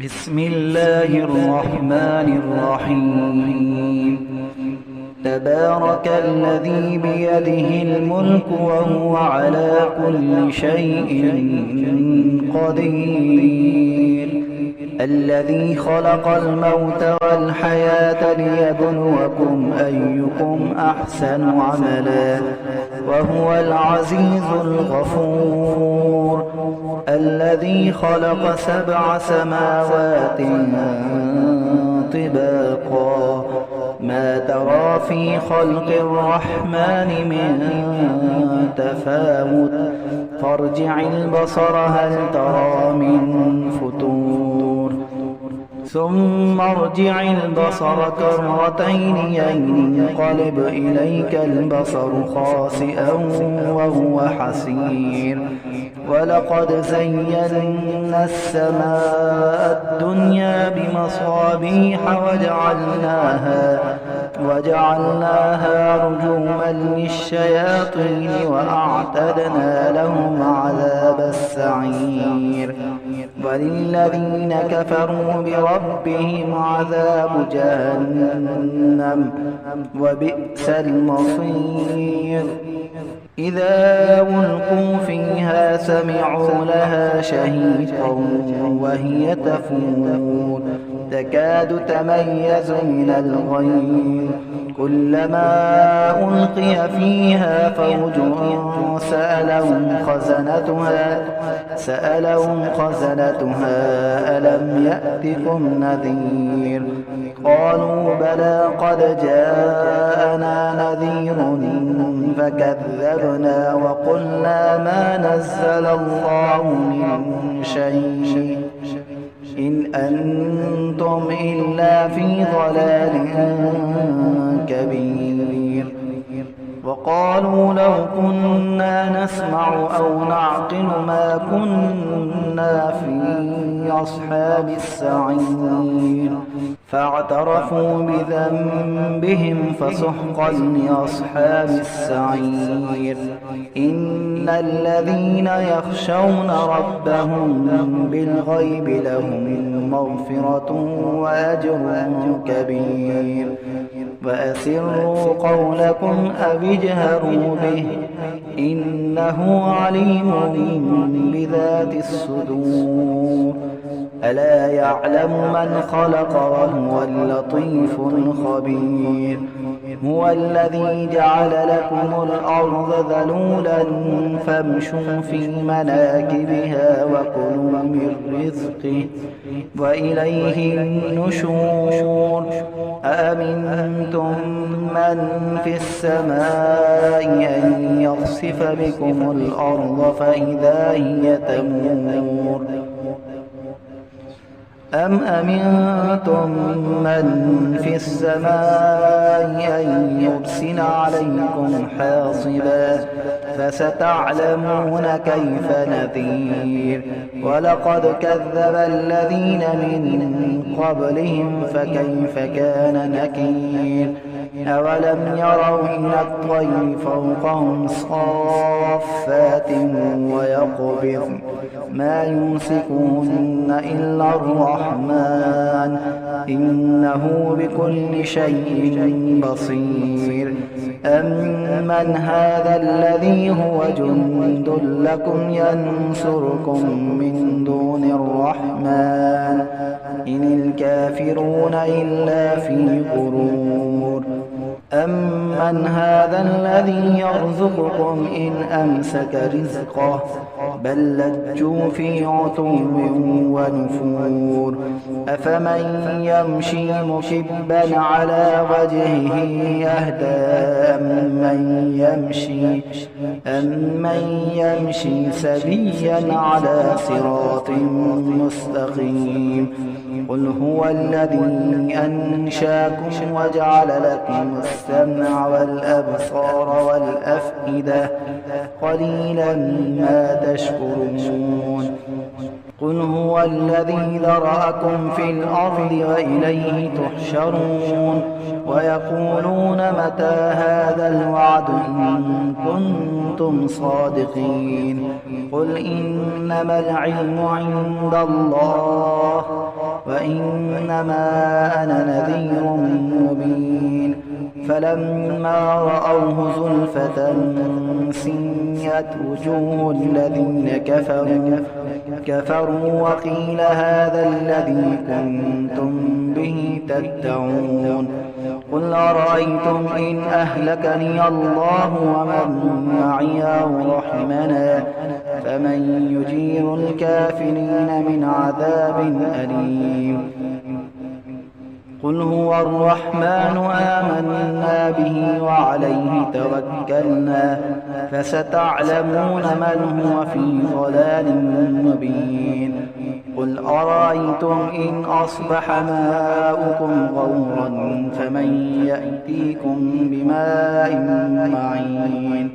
بسم الله الرحمن الرحيم. تبارك الذي بيده الملك وهو على كل شيء قدير، الذي خلق الموت والحياة ليبلوكم أيكم أحسن عملا وهو العزيز الغفور، الذي خلق 7 سماوات طباقا، ما ترى في خلق الرحمن من تفاوت، فارجع البصر هل ترى من فطور، ثم ارجع البصر كرتين ينقلب إليك البصر خاسئا وهو حسير، ولقد زينا السماء الدنيا بمصابيح وجعلناها رجوما للشياطين وأعتدنا لهم عذاب السعير، وللذين كفروا بربهم عذاب جهنم وبئس المصير. إذا ألقوا فيها سمعوا لها شهيقا وهي تفور، تكاد تميز من الغيظ، كلما ألقي فيها فوج سألهم خزنتها ألم يأتكم نذير، قالوا بلى قد جاءنا نذير فكذبنا وقلنا ما نزل الله من شيء إن أنتم إلا في ضلال كبير. وقالوا لو كنا نسمع أو نعقل ما كنا في أصحاب السعير، فاعترفوا بذنبهم فسحقا لأصحاب السعير. إن الذين يخشون ربهم بالغيب لهم مغفرة وأجر كبير. وأسروا قولكم أو اجهروا به إنه عليم بذات الصدور. ألا يعلم من خلق وهو اللطيف الخبير. هو الذي جعل لكم الأرض ذلولا فامشوا في مناكبها وكلوا من رزقه وإليه النشور. أأمنتم من في السماء أن يخسف بكم الأرض فإذا هي تمور، أم أمنتم من في السماء أن يرسل عليكم حاصبا فستعلمون كيف نذير. ولقد كذب الذين من قبلهم فكيف كان نكير. أولم يروا إلى الطير فوقهم صافات ويقبضن ما يمسكون إلا الرحمن إنه بكل شيء بصير. أمن هذا الذي هو جند لكم ينصركم من دون الرحمن إن الكافرون إلا في غرور. أمن هذا الذي يرزقكم إن أمسك رزقه بل لجوا في عتو ونفور. أفمن يمشي مكبا على وجهه أهدى أمن يمشي سويا على صراط مستقيم. قل هو الذي أنشاكم وجعل لكم السمع والأبصار والأفئدة قليلا ما تشكرون. قل هو الذي ذرأكم في الأرض وإليه تحشرون ويقولون متى هذا الوعد إن كنتم صادقين قل إنما العلم عند الله وإنما أنا نذير مبين فلما رأوه زلفة سيئت وجوه الذين كفروا وقيل هذا الذي كنتم به تدعون قل أرأيتم إن أهلكني الله ومن معي أو رحمنا فمن يجير الكافرين من عذاب أليم قل هو الرحمن آمنا به وعليه توكلنا فستعلمون من هو في ضلال مبين قل أرأيتم إن أصبح ماؤكم غورا فمن يأتيكم بماء معين